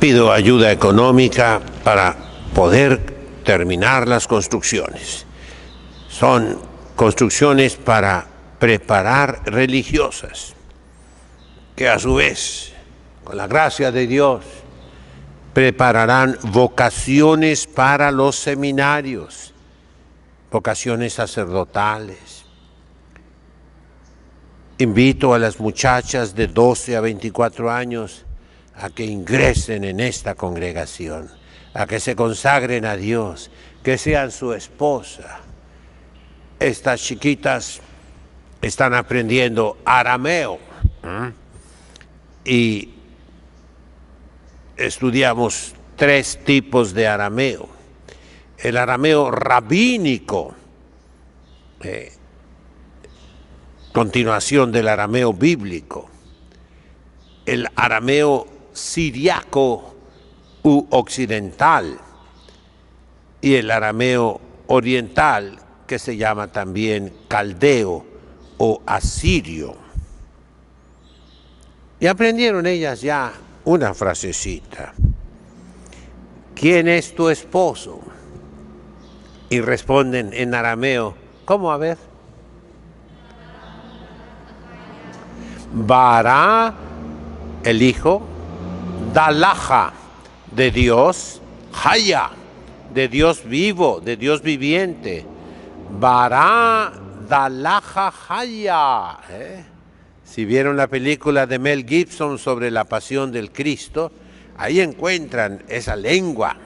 Pido ayuda económica para poder terminar las construcciones. Son construcciones para preparar religiosas, que a su vez, con la gracia de Dios, prepararán vocaciones para los seminarios, vocaciones sacerdotales. Invito a las muchachas de 12 a 24 años a que ingresen en esta congregación, a que se consagren a Dios, que sean su esposa. Estas chiquitas están aprendiendo arameo y estudiamos 3 tipos de arameo. El arameo rabínico, continuación del arameo bíblico, el arameo siriaco u occidental y el arameo oriental, que se llama también caldeo o asirio. Y aprendieron ellas ya una frasecita: ¿quién es tu esposo? Y responden en arameo, ¿cómo? A ver. Bara, el hijo, Dalaja, de Dios, Haya, de Dios vivo, de Dios viviente. Bara, Dalaja, Haya. Si vieron la película de Mel Gibson sobre la pasión del Cristo, ahí encuentran esa lengua,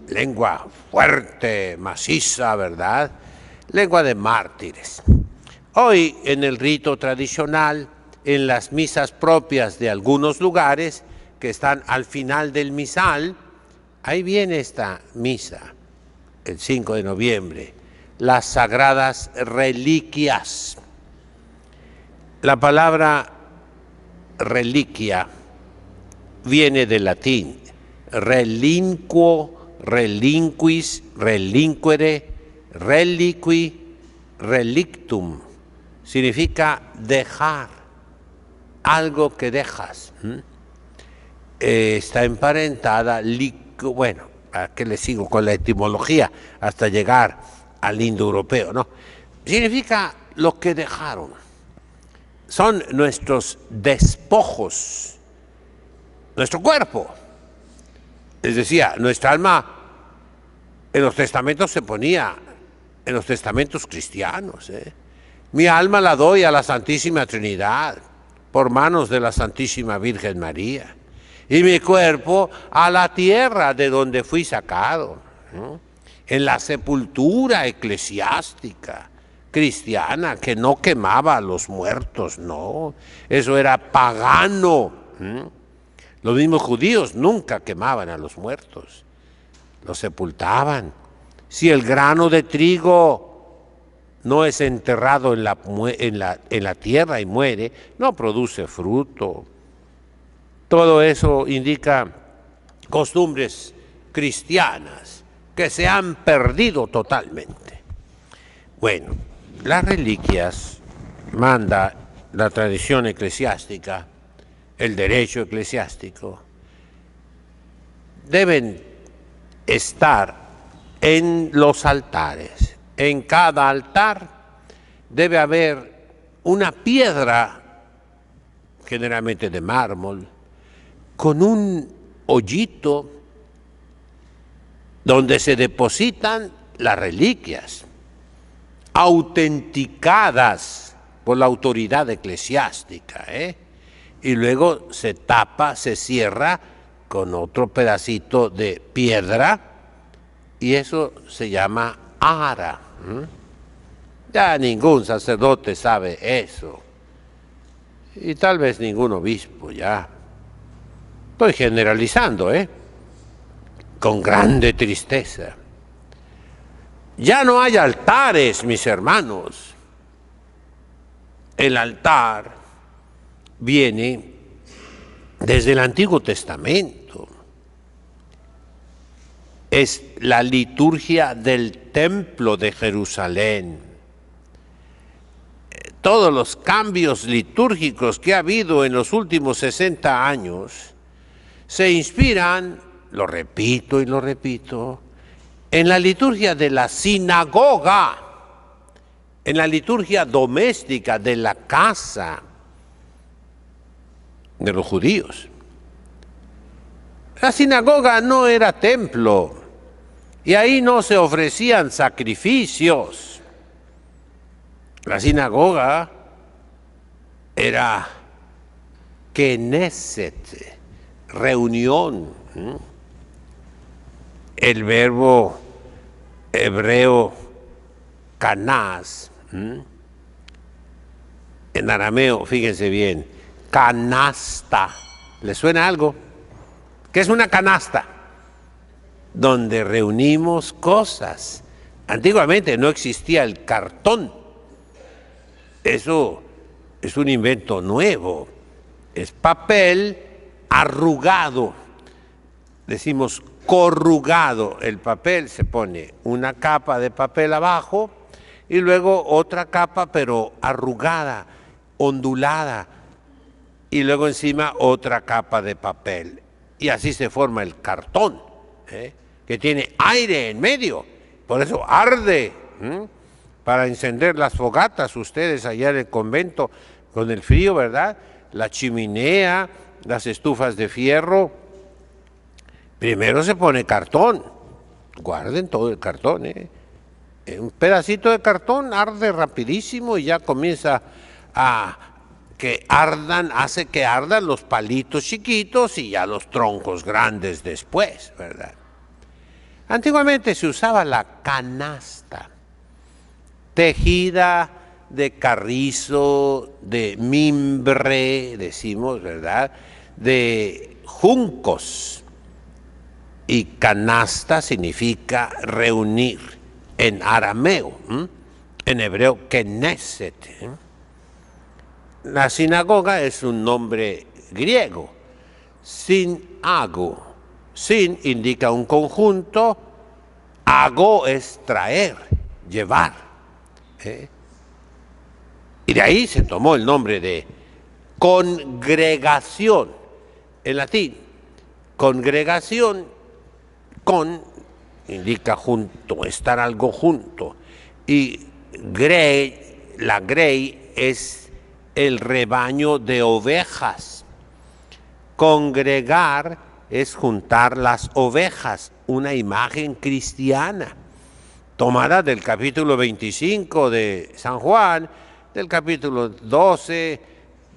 lengua fuerte, maciza, ¿verdad? Lengua de mártires. Hoy, en el rito tradicional, en las misas propias de algunos lugares que están al final del misal, ahí viene esta misa, el 5 de noviembre, las sagradas reliquias. La palabra reliquia viene del latín relinquo, relinquis, relinquere, reliqui, relictum. Significa dejar, algo que dejas. Está emparentada, bueno, ¿a qué le sigo con la etimología? Hasta llegar al indoeuropeo, ¿no? Significa lo que dejaron. Son nuestros despojos, nuestro cuerpo. Les decía, nuestra alma en los testamentos se ponía, en los testamentos cristianos, Mi alma la doy a la Santísima Trinidad por manos de la Santísima Virgen María, y mi cuerpo a la tierra de donde fui sacado, en la sepultura eclesiástica cristiana que no quemaba a los muertos, no, eso era pagano. Los mismos judíos nunca quemaban a los muertos, los sepultaban. Si el grano de trigo no es enterrado en la tierra y muere, no produce fruto. Todo eso indica costumbres cristianas que se han perdido totalmente. Bueno, las reliquias manda la tradición eclesiástica, el derecho eclesiástico, deben estar en los altares. En cada altar debe haber una piedra, generalmente de mármol, con un hoyito donde se depositan las reliquias, autenticadas por la autoridad eclesiástica, y luego se tapa, se cierra con otro pedacito de piedra, y eso se llama ara. Ya ningún sacerdote sabe eso, y tal vez ningún obispo ya. Estoy generalizando, con grande tristeza. Ya no hay altares, mis hermanos. El altar viene desde el Antiguo Testamento. Es la liturgia del templo de Jerusalén. Todos los cambios litúrgicos que ha habido en los últimos 60 años se inspiran, lo repito y lo repito, en la liturgia de la sinagoga, en la liturgia doméstica de la casa de los judíos. La sinagoga no era templo y ahí no se ofrecían sacrificios. La sinagoga era Knesset, reunión. El verbo hebreo canás, en arameo, fíjense bien, canasta. ¿Le suena algo? ¿Qué es una canasta? Donde reunimos cosas. Antiguamente no existía el cartón. Eso es un invento nuevo. Es papel arrugado. Decimos corrugado. El papel se pone una capa de papel abajo y luego otra capa pero arrugada, ondulada, y luego encima otra capa de papel. Y así se forma el cartón, que tiene aire en medio, por eso arde. Para encender las fogatas, ustedes allá en el convento, con el frío, ¿verdad? La chimenea, las estufas de fierro. Primero se pone cartón, guarden todo el cartón, un pedacito de cartón arde rapidísimo y ya comienza a que ardan, hace que ardan los palitos chiquitos y ya los troncos grandes después, ¿verdad? Antiguamente se usaba la canasta, tejida de carrizo, de mimbre, decimos, ¿verdad? De juncos. Y canasta significa reunir en arameo, en hebreo Knesset. La sinagoga es un nombre griego, sinago. Sin indica un conjunto, ago es traer, llevar. Y de ahí se tomó el nombre de congregación, en latín. Congregación, con indica junto, estar algo junto. Y grey, la grey es el rebaño de ovejas. Congregar es juntar las ovejas, una imagen cristiana, tomada del capítulo 25 de San Juan, del capítulo 12,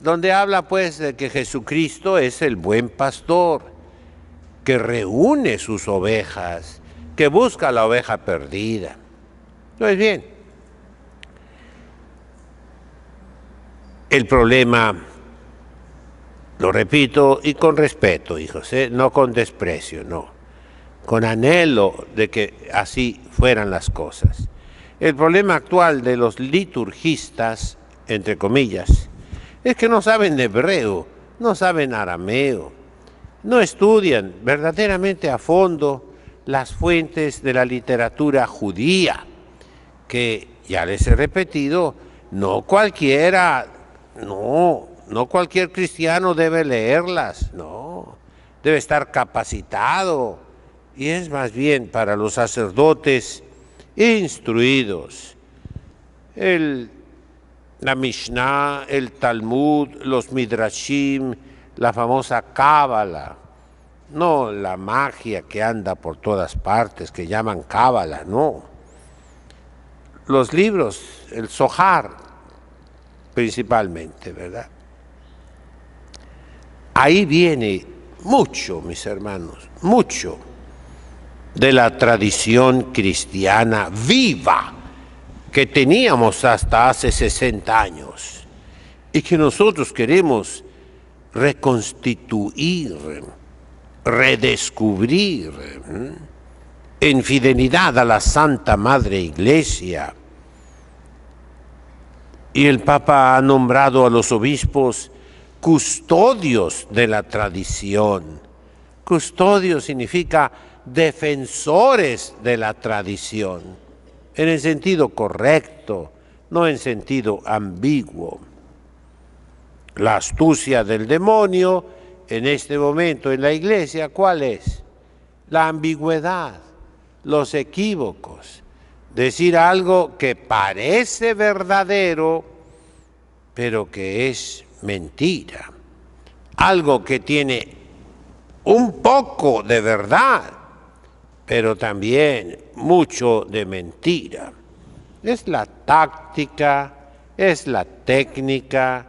donde habla pues de que Jesucristo es el buen pastor, que reúne sus ovejas, que busca la oveja perdida. Pues bien, el problema, lo repito y con respeto, hijos, no con desprecio, no, con anhelo de que así fueran las cosas. El problema actual de los liturgistas, entre comillas, es que no saben hebreo, no saben arameo, no estudian verdaderamente a fondo las fuentes de la literatura judía, que ya les he repetido, no cualquier cristiano debe leerlas, no, debe estar capacitado, y es más bien para los sacerdotes instruidos. La Mishnah, el Talmud, los Midrashim, la famosa Cábala, no la magia que anda por todas partes, que llaman Cábala, no. Los libros, el Zohar, principalmente, ¿verdad? Ahí viene mucho, mis hermanos, mucho de la tradición cristiana viva que teníamos hasta hace 60 años y que nosotros queremos reconstituir, redescubrir en fidelidad a la Santa Madre Iglesia. Y el Papa ha nombrado a los obispos custodios de la tradición. Custodio significa defensores de la tradición, en el sentido correcto, no en sentido ambiguo. La astucia del demonio en este momento en la iglesia, ¿cuál es? La ambigüedad, los equívocos. Decir algo que parece verdadero, pero que es mentira. Algo que tiene un poco de verdad, pero también mucho de mentira. Es la táctica, es la técnica,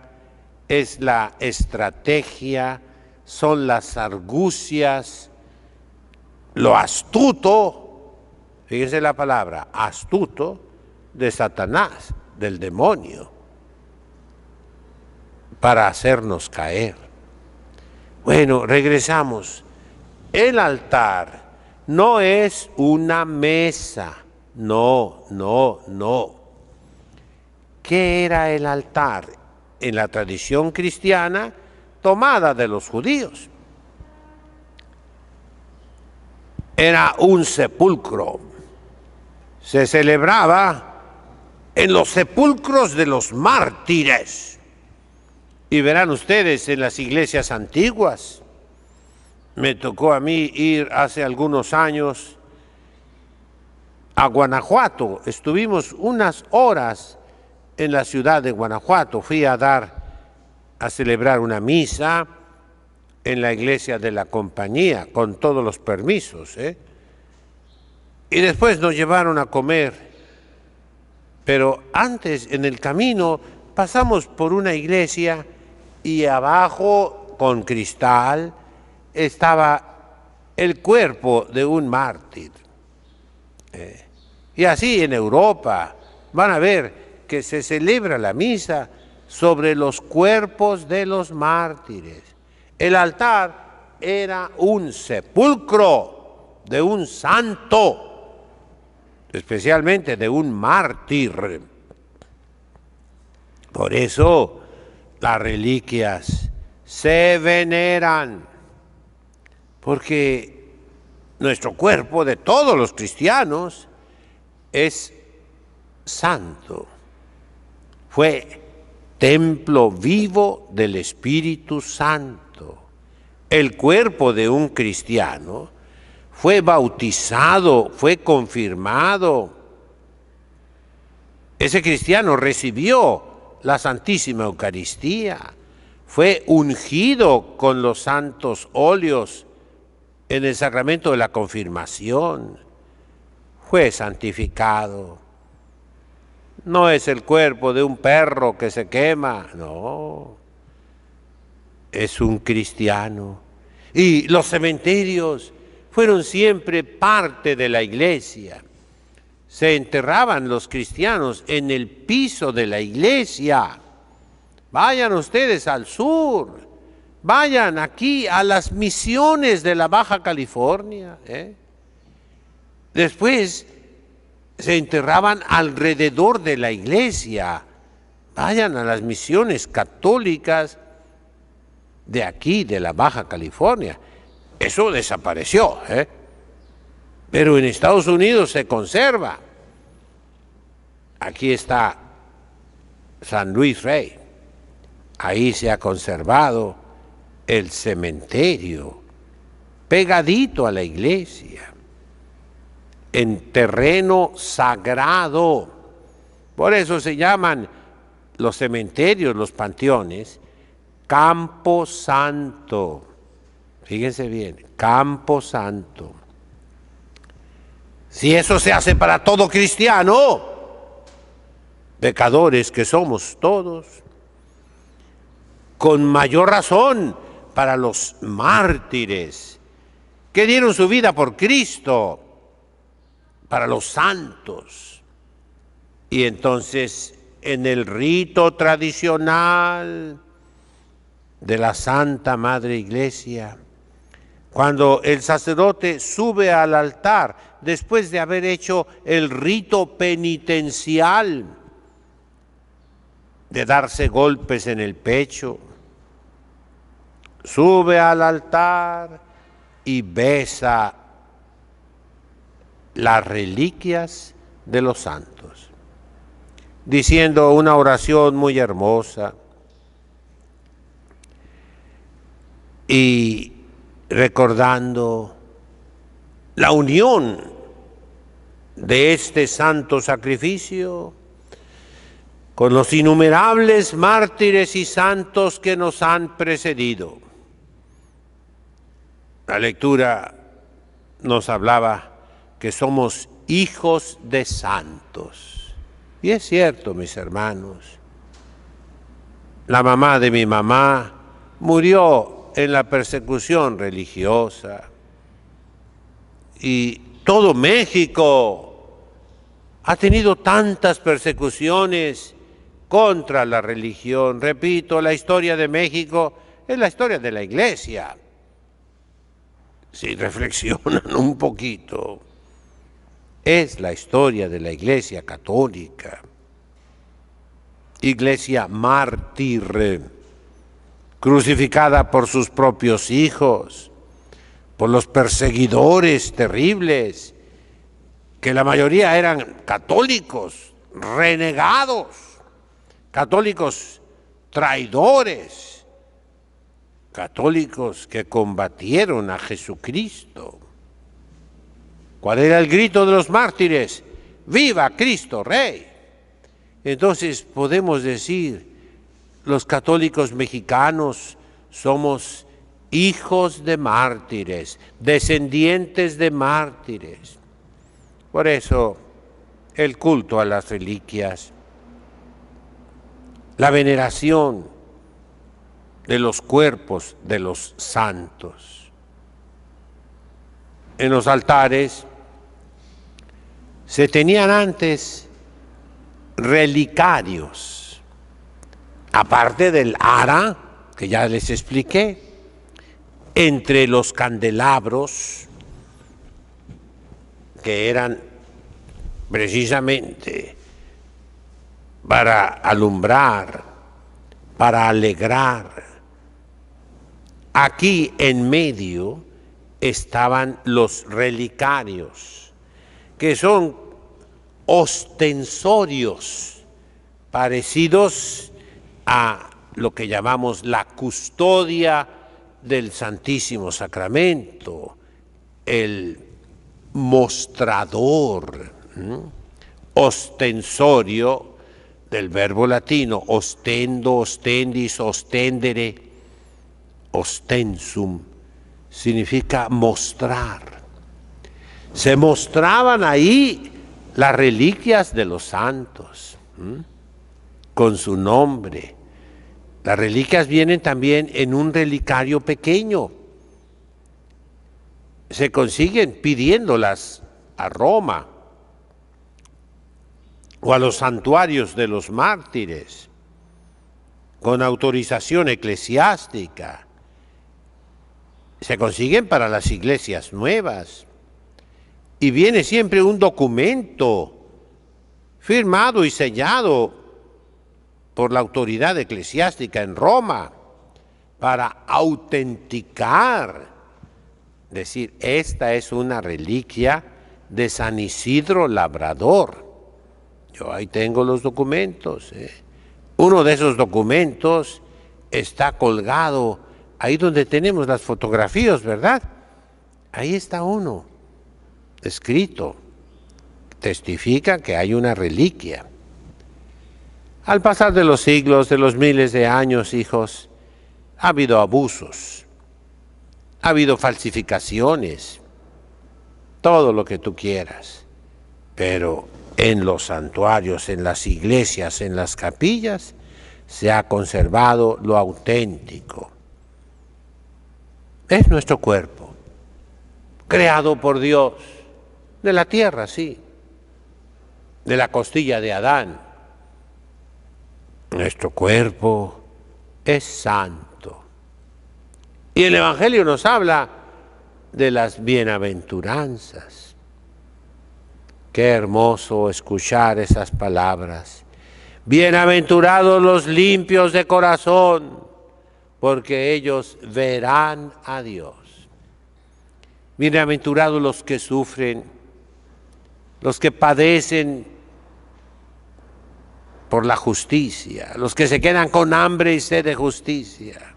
es la estrategia, son las argucias, lo astuto, fíjense la palabra, astuto, de Satanás, del demonio, para hacernos caer. Bueno, regresamos. El altar no es una mesa, no. ¿Qué era el altar? En la tradición cristiana tomada de los judíos. Era un sepulcro. Se celebraba en los sepulcros de los mártires. Y verán ustedes en las iglesias antiguas. Me tocó a mí ir hace algunos años a Guanajuato. Estuvimos unas horas en la ciudad de Guanajuato. Fui a celebrar una misa en la iglesia de la compañía, con todos los permisos, Y después nos llevaron a comer. Pero antes, en el camino, pasamos por una iglesia y abajo, con cristal, estaba el cuerpo de un mártir. Y así en Europa van a ver que se celebra la misa sobre los cuerpos de los mártires. El altar era un sepulcro de un santo, especialmente de un mártir. Por eso las reliquias se veneran, porque nuestro cuerpo de todos los cristianos es santo. Fue templo vivo del Espíritu Santo. El cuerpo de un cristiano fue bautizado, fue confirmado. Ese cristiano recibió la Santísima Eucaristía, fue ungido con los santos óleos en el sacramento de la confirmación, fue santificado. No es el cuerpo de un perro que se quema, no. Es un cristiano. Y los cementerios fueron siempre parte de la iglesia. Se enterraban los cristianos en el piso de la iglesia. Vayan ustedes al sur, vayan aquí a las misiones de la Baja California. Después se enterraban alrededor de la iglesia. Vayan a las misiones católicas de aquí, de la Baja California. Eso desapareció, pero en Estados Unidos se conserva. Aquí está San Luis Rey. Ahí se ha conservado el cementerio, pegadito a la iglesia, en terreno sagrado. Por eso se llaman los cementerios, los panteones, Campo Santo. Fíjense bien, Campo Santo. Si eso se hace para todo cristiano, pecadores que somos todos, con mayor razón para los mártires que dieron su vida por Cristo, para los santos. Y entonces, en el rito tradicional de la Santa Madre Iglesia, cuando el sacerdote sube al altar después de haber hecho el rito penitencial de darse golpes en el pecho, sube al altar y besa las reliquias de los santos, diciendo una oración muy hermosa. y recordando la unión de este santo sacrificio con los innumerables mártires y santos que nos han precedido. La lectura nos hablaba que somos hijos de santos. Y es cierto, mis hermanos. La mamá de mi mamá murió en la persecución religiosa. Y todo México ha tenido tantas persecuciones contra la religión. Repito, la historia de México es la historia de la Iglesia. Si reflexionan un poquito, es la historia de la Iglesia católica. Iglesia mártir, crucificada por sus propios hijos, por los perseguidores terribles, que la mayoría eran católicos, renegados, católicos traidores, católicos que combatieron a Jesucristo. ¿Cuál era el grito de los mártires? ¡Viva Cristo Rey! Entonces podemos decir, los católicos mexicanos somos hijos de mártires, descendientes de mártires. Por eso el culto a las reliquias, la veneración de los cuerpos de los santos. En los altares se tenían antes relicarios, aparte del ara, que ya les expliqué, entre los candelabros, que eran precisamente para alumbrar, para alegrar. Aquí en medio estaban los relicarios, que son ostensorios parecidos a lo que llamamos la custodia del Santísimo Sacramento, el mostrador, ostensorio, del verbo latino ostendo, ostendis, ostendere, ostensum, significa mostrar. Se mostraban ahí las reliquias de los santos, con su nombre. Las reliquias vienen también en un relicario pequeño. Se consiguen pidiéndolas a Roma o a los santuarios de los mártires, con autorización eclesiástica. Se consiguen para las iglesias nuevas. Y viene siempre un documento firmado y sellado por la autoridad eclesiástica en Roma para autenticar, decir, esta es una reliquia de San Isidro Labrador. Yo ahí tengo los documentos. Uno de esos documentos está colgado ahí donde tenemos las fotografías, ¿verdad? Ahí está uno, escrito. Testifica que hay una reliquia. Al pasar de los siglos, de los miles de años, hijos, ha habido abusos, ha habido falsificaciones, todo lo que tú quieras, pero en los santuarios, en las iglesias, en las capillas, se ha conservado lo auténtico. Es nuestro cuerpo, creado por Dios, de la tierra, sí, de la costilla de Adán. Nuestro cuerpo es santo. Y el Evangelio nos habla de las bienaventuranzas. Qué hermoso escuchar esas palabras. Bienaventurados los limpios de corazón, porque ellos verán a Dios. Bienaventurados los que sufren, los que padecen por la justicia, los que se quedan con hambre y sed de justicia.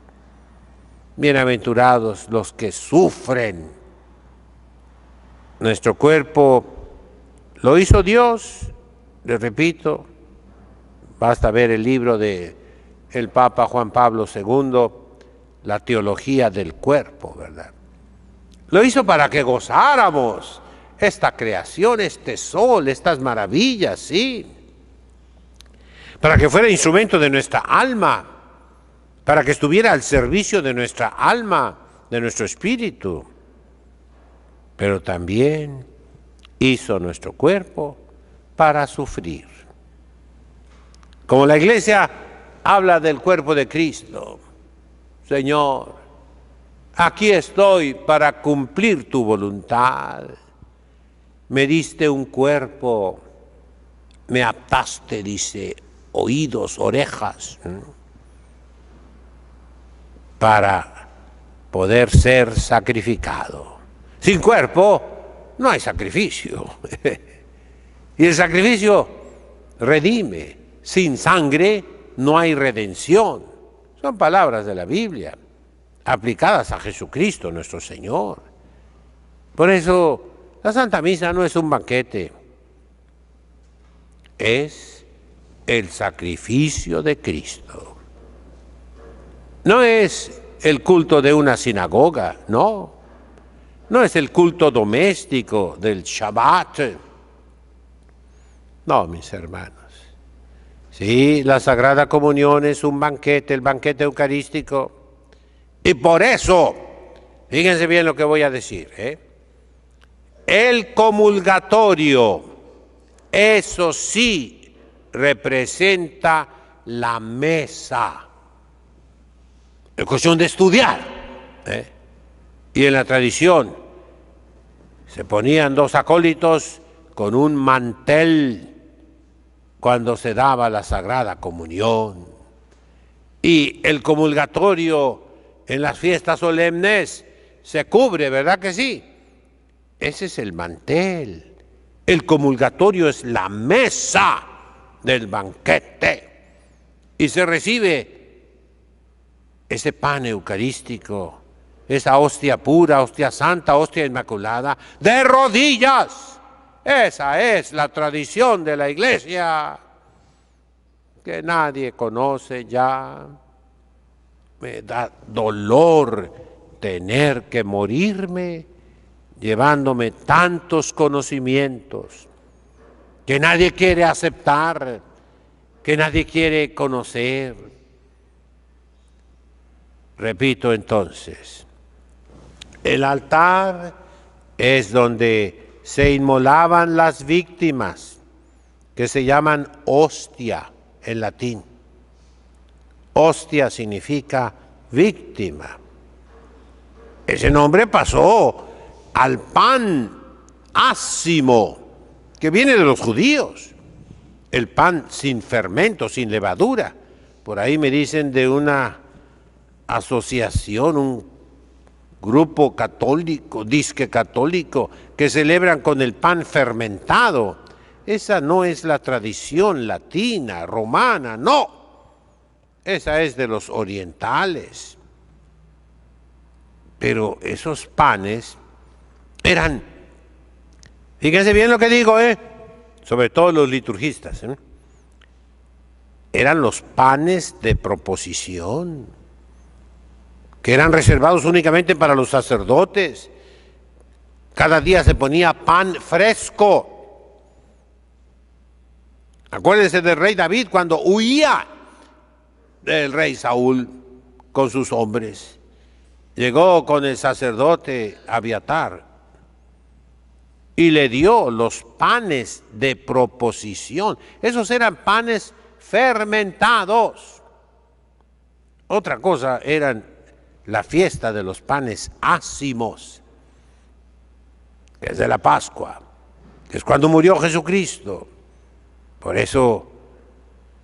Bienaventurados los que sufren. Nuestro cuerpo lo hizo Dios, les repito, basta ver el libro de el Papa Juan Pablo II, la teología del cuerpo, ¿verdad? Lo hizo para que gozáramos esta creación, este sol, estas maravillas, sí. Para que fuera instrumento de nuestra alma, para que estuviera al servicio de nuestra alma, de nuestro espíritu. Pero también hizo nuestro cuerpo para sufrir. Como la Iglesia habla del cuerpo de Cristo, Señor, aquí estoy para cumplir tu voluntad. Me diste un cuerpo, me aptaste, dice, oídos, orejas, para poder ser sacrificado. Sin cuerpo no hay sacrificio. Y el sacrificio redime. Sin sangre no hay redención. Son palabras de la Biblia, aplicadas a Jesucristo nuestro Señor. Por eso la Santa Misa no es un banquete, es el sacrificio de Cristo. No es el culto de una sinagoga, no. No es el culto doméstico del Shabbat. No, mis hermanos. Sí, la Sagrada Comunión es un banquete, el banquete eucarístico. Y por eso, fíjense bien lo que voy a decir, el comulgatorio, eso sí, representa la mesa. Es cuestión de estudiar. Y en la tradición se ponían dos acólitos con un mantel cuando se daba la Sagrada Comunión. Y el comulgatorio en las fiestas solemnes se cubre, ¿verdad que sí? Ese es el mantel. El comulgatorio es la mesa del banquete. Y se recibe ese pan eucarístico, esa hostia pura, hostia santa, hostia inmaculada, de rodillas. Esa es la tradición de la Iglesia, que nadie conoce ya. Me da dolor tener que morirme llevándome tantos conocimientos que nadie quiere aceptar, que nadie quiere conocer. Repito entonces, el altar es donde se inmolaban las víctimas, que se llaman hostia en latín. Hostia significa víctima. Ese nombre pasó al pan ácimo, que viene de los judíos. El pan sin fermento, sin levadura. Por ahí me dicen de una asociación, un grupo católico, disque católico, que celebran con el pan fermentado. Esa no es la tradición latina, romana, no. Esa es de los orientales. Pero esos panes eran, fíjense bien lo que digo, sobre todo los liturgistas, eran los panes de proposición, que eran reservados únicamente para los sacerdotes. Cada día se ponía pan fresco. Acuérdense del rey David cuando huía del rey Saúl con sus hombres. Llegó con el sacerdote Abiatar y le dio los panes de proposición. Esos eran panes fermentados. Otra cosa eran la fiesta de los panes ácimos, que es de la Pascua, que es cuando murió Jesucristo. Por eso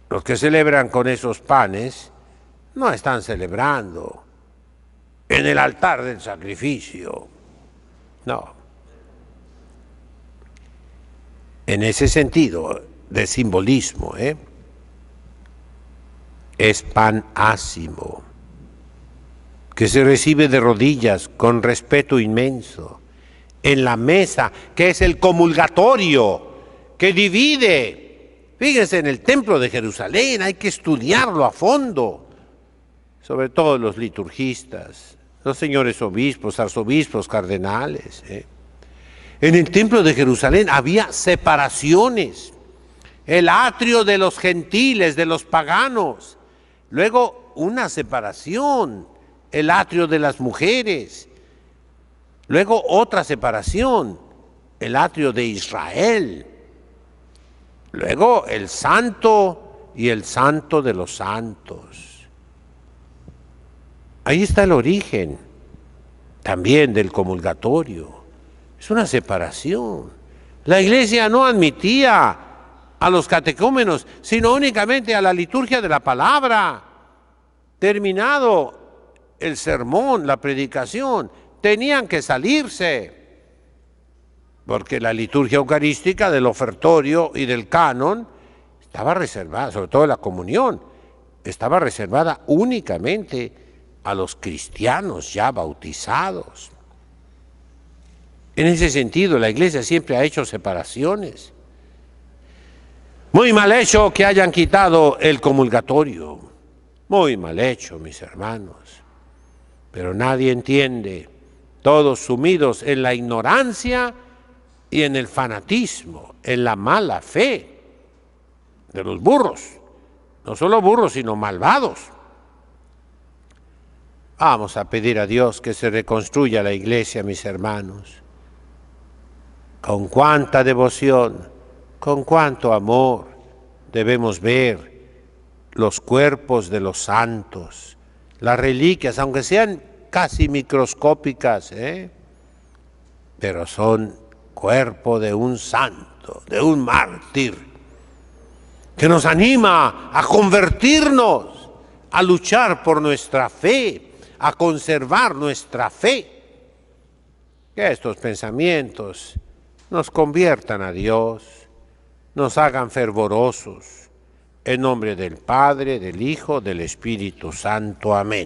los que celebran con esos panes no están celebrando en el altar del sacrificio, no. En ese sentido de simbolismo, es pan ácimo, que se recibe de rodillas con respeto inmenso, en la mesa, que es el comulgatorio, que divide. Fíjense, en el templo de Jerusalén hay que estudiarlo a fondo, sobre todo los liturgistas, los señores obispos, arzobispos, cardenales. En el templo de Jerusalén había separaciones, el atrio de los gentiles, de los paganos, luego una separación, el atrio de las mujeres, luego otra separación, el atrio de Israel, luego el santo y el santo de los santos. Ahí está el origen también del comulgatorio. Es una separación. La Iglesia no admitía a los catecúmenos, sino únicamente a la liturgia de la palabra. Terminado el sermón, la predicación, tenían que salirse, porque la liturgia eucarística del ofertorio y del canon estaba reservada, sobre todo la comunión, estaba reservada únicamente a los cristianos ya bautizados. En ese sentido, la Iglesia siempre ha hecho separaciones. Muy mal hecho que hayan quitado el comulgatorio. Muy mal hecho, mis hermanos. Pero nadie entiende, todos sumidos en la ignorancia y en el fanatismo, en la mala fe de los burros. No solo burros, sino malvados. Vamos a pedir a Dios que se reconstruya la Iglesia, mis hermanos. Con cuánta devoción, con cuánto amor debemos ver los cuerpos de los santos, las reliquias, aunque sean casi microscópicas, pero son cuerpo de un santo, de un mártir, que nos anima a convertirnos, a luchar por nuestra fe, a conservar nuestra fe. Que estos pensamientos nos conviertan a Dios, nos hagan fervorosos, en nombre del Padre, del Hijo, del Espíritu Santo. Amén.